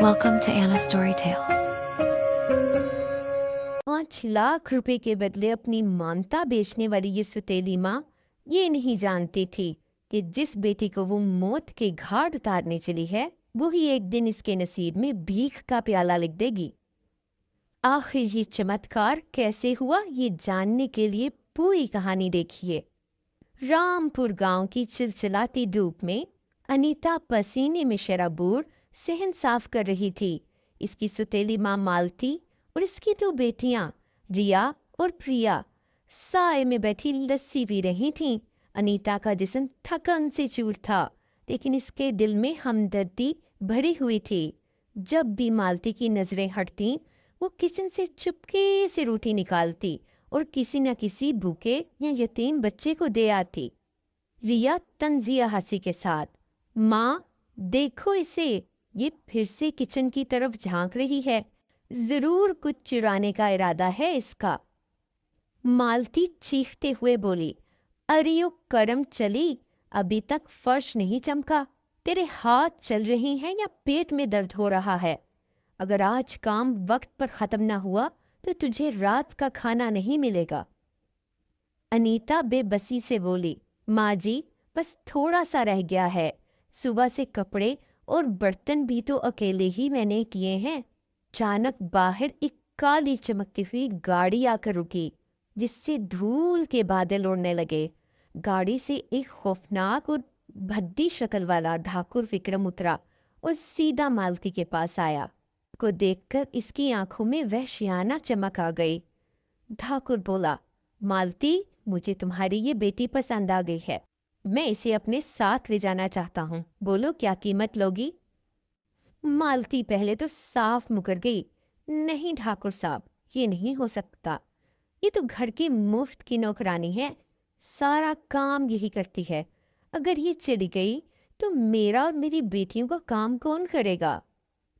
Welcome to Anna Story Tales. 5 lakh रुपए के बदले अपनी मानता बेचने वाली ये सुतेली माँ ये नहीं जानती थी कि जिस बेटी को वो मौत के घाट उतारने चली है वो ही एक दिन इसके नसीब में भीख का प्याला लिख देगी। आखिर ये चमत्कार कैसे हुआ ये जानने के लिए पूरी कहानी देखिए। रामपुर गांव की चिलचिलाती धूप में अनीता पसीने में शराबूर सहन साफ कर रही थी। इसकी सुतेली माँ मालती और इसकी 2 बेटियां रिया और प्रिया साए में बैठी लस्सी पी रही थीं। अनीता का जिस्म थकन से चूर था, लेकिन इसके दिल में हमदर्दी भरी हुई थी। जब भी मालती की नजरें हटतीं, वो किचन से चुपके से रोटी निकालती और किसी न किसी भूखे या यतीम बच्चे को दे आती। रिया तंजिया हंसी के साथ, माँ देखो इसे, ये फिर से किचन की तरफ झांक रही है, जरूर कुछ चुराने का इरादा है इसका। मालती चीखते हुए बोली, अरे ओ करम चली, अभी तक फर्श नहीं चमका, तेरे हाथ चल रही हैं या पेट में दर्द हो रहा है? अगर आज काम वक्त पर खत्म ना हुआ तो तुझे रात का खाना नहीं मिलेगा। अनीता बेबसी से बोली, माँ जी बस थोड़ा सा रह गया है, सुबह से कपड़े और बर्तन भी तो अकेले ही मैंने किए हैं। अचानक बाहर एक काली चमकती हुई गाड़ी आकर रुकी, जिससे धूल के बादल उड़ने लगे। गाड़ी से एक खौफनाक और भद्दी शक्ल वाला ठाकुर विक्रम उतरा और सीधा मालती के पास आया। को देखकर इसकी आंखों में वहशियाना चमक आ गई। ठाकुर बोला, मालती मुझे तुम्हारी ये बेटी पसंद आ गई है, मैं इसे अपने साथ ले जाना चाहता हूँ, बोलो क्या कीमत लोगी? मालती पहले तो साफ मुकर गई, नहीं ठाकुर साहब ये नहीं हो सकता, ये तो घर की मुफ्त की नौकरानी है, सारा काम यही करती है, अगर ये चली गई तो मेरा और मेरी बेटियों का काम कौन करेगा?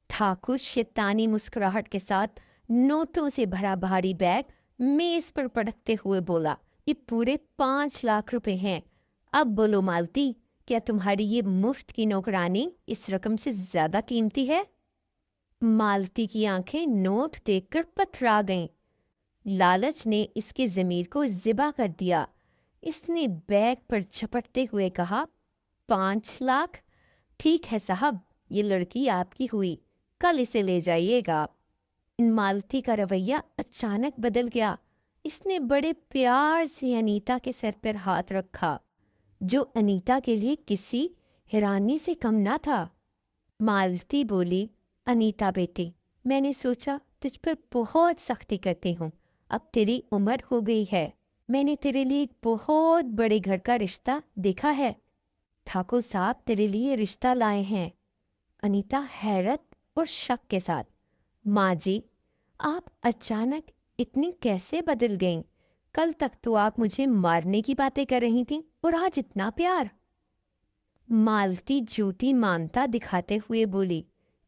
ठाकुर शैतानी मुस्कुराहट के साथ नोटों से भरा भारी बैग मेज पर पटकते हुए बोला, ये पूरे 5 लाख रुपए हैं, अब बोलो मालती, क्या तुम्हारी ये मुफ्त की नौकरानी इस रकम से ज्यादा कीमती है? मालती की आंखें नोट देखकर पथरा गईं। लालच ने इसके ज़मीर को ज़िबा कर दिया। इसने बैग पर झपटते हुए कहा, 5 लाख? ठीक है साहब, ये लड़की आपकी हुई, कल इसे ले जाइएगा। मालती का रवैया अचानक बदल गया। इसने बड़े प्यार से अनीता के सर पर हाथ रखा, जो अनीता के लिए किसी हैरानी से कम ना था। मालती बोली, अनीता बेटी, मैंने सोचा तुझ पर बहुत सख्ती करती हूँ, अब तेरी उम्र हो गई है, मैंने तेरे लिए एक बहुत बड़े घर का रिश्ता देखा है, ठाकुर साहब तेरे लिए रिश्ता लाए हैं। अनीता हैरत और शक के साथ, माँ जी आप अचानक इतनी कैसे बदल गईं? कल तक तो आप मुझे मारने की बातें कर रही थीं और आज इतना प्यार। मालती झूठी मानता दिखाते हुए बोली,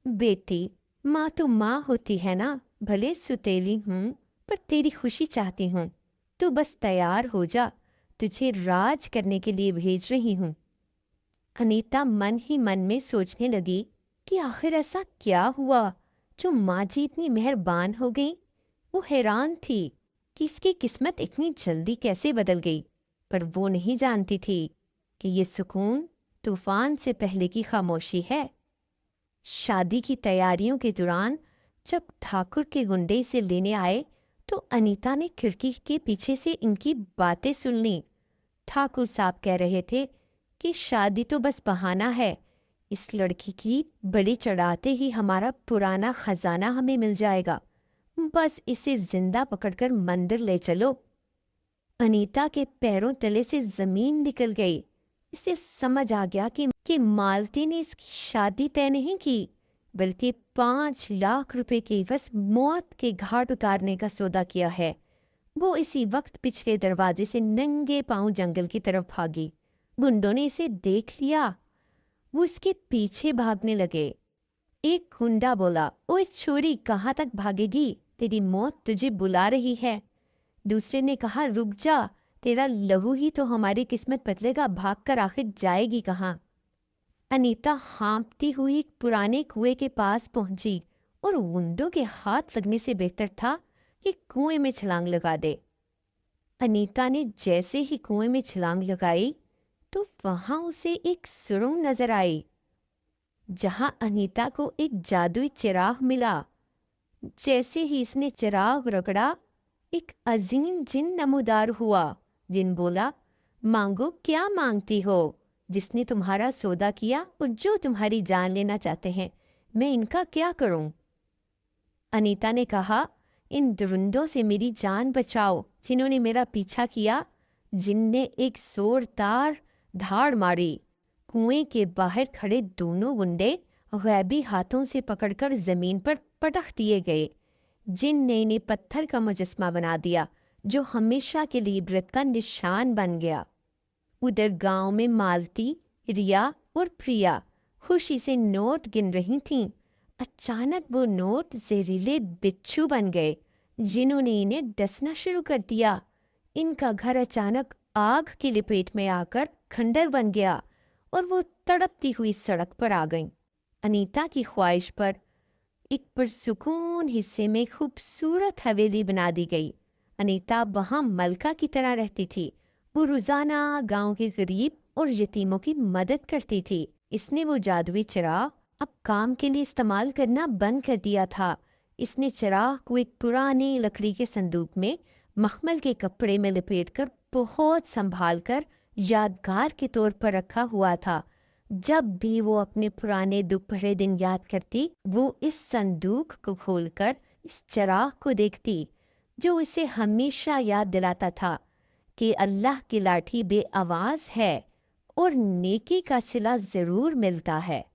बेटी माँ तो माँ होती है ना, भले सुतेली हूँ पर तेरी खुशी चाहती हूँ, तू बस तैयार हो जा, तुझे राज करने के लिए भेज रही हूँ। अनीता मन ही मन में सोचने लगी कि आखिर ऐसा क्या हुआ जो माँ जी इतनी मेहरबान हो गई। वो हैरान थी कि इसकी किस्मत इतनी जल्दी कैसे बदल गई, पर वो नहीं जानती थी कि ये सुकून तूफान से पहले की खामोशी है। शादी की तैयारियों के दौरान जब ठाकुर के गुंडे इसे लेने आए तो अनीता ने खिड़की के पीछे से इनकी बातें सुन ली। ठाकुर साहब कह रहे थे कि शादी तो बस बहाना है, इस लड़की की बलि चढ़ाते ही हमारा पुराना खजाना हमें मिल जाएगा, बस इसे जिंदा पकड़कर मंदिर ले चलो। अनीता के पैरों तले से जमीन निकल गई। इसे समझ आ गया कि मालती ने इसकी शादी तय नहीं की, बल्कि 5 लाख रुपए के बस मौत के घाट उतारने का सौदा किया है। वो इसी वक्त पिछले दरवाजे से नंगे पांव जंगल की तरफ भागी। गुंडों ने इसे देख लिया, वो इसके पीछे भागने लगे। एक गुंडा बोला, ओए छोरी कहाँ तक भागेगी, तेरी मौत तुझे बुला रही है। दूसरे ने कहा, रुक जा, तेरा लहू ही तो हमारी किस्मत बदलेगा, भागकर आखिर जाएगी कहाँ। अनीता हाँफती हुई एक पुराने कुएं के पास पहुंची और विंडो के हाथ लगने से बेहतर था कि कुएं में छलांग लगा दे। अनीता ने जैसे ही कुएं में छलांग लगाई तो वहां उसे एक सुरंग नजर आई, जहां अनीता को एक जादुई चिराग मिला। जैसे ही इसने चिराग रगड़ा, एक अजीम जिन नमूदार हुआ। जिन बोला, मांगो क्या मांगती हो। जिसने तुम्हारा सौदा किया और जो तुम्हारी जान लेना चाहते हैं, मैं इनका क्या करूं? अनीता ने कहा, इन दरिंदों से मेरी जान बचाओ जिन्होंने मेरा पीछा किया। जिन ने एक जोरदार धाड़ मारी। कुएं के बाहर खड़े दोनों गुंडे गैबी हाथों से पकड़कर जमीन पर पटक दिए गए। जिन ने इन्हें पत्थर का मुजस्मा बना दिया, जो हमेशा के लिए इबरत का निशान बन गया। उधर गांव में मालती, रिया और प्रिया खुशी से नोट गिन रही थीं। अचानक वो नोट जहरीले बिच्छू बन गए, जिन्होंने इन्हें डसना शुरू कर दिया। इनका घर अचानक आग की लपेट में आकर खंडर बन गया और वो तड़पती हुई सड़क पर आ गईं। अनीता की ख्वाहिश पर एक पुरसुकून हिस्से में खूबसूरत हवेली बना दी गई। अनीता वहाँ मलका की तरह रहती थी। वो रोजाना गांव के गरीब और यतीमों की मदद करती थी। इसने वो जादुई चिराग अब काम के लिए इस्तेमाल करना बंद कर दिया था। इसने चिराग को एक पुराने लकड़ी के संदूक में मखमल के कपड़े में लपेटकर बहुत संभाल कर यादगार के तौर पर रखा हुआ था। जब भी वो अपने पुराने दुख भरे दिन याद करती, वो इस संदूक को खोलकर इस चिराग को देखती, जो इसे हमेशा याद दिलाता था कि अल्लाह की लाठी बेआवाज है और नेकी का सिला जरूर मिलता है।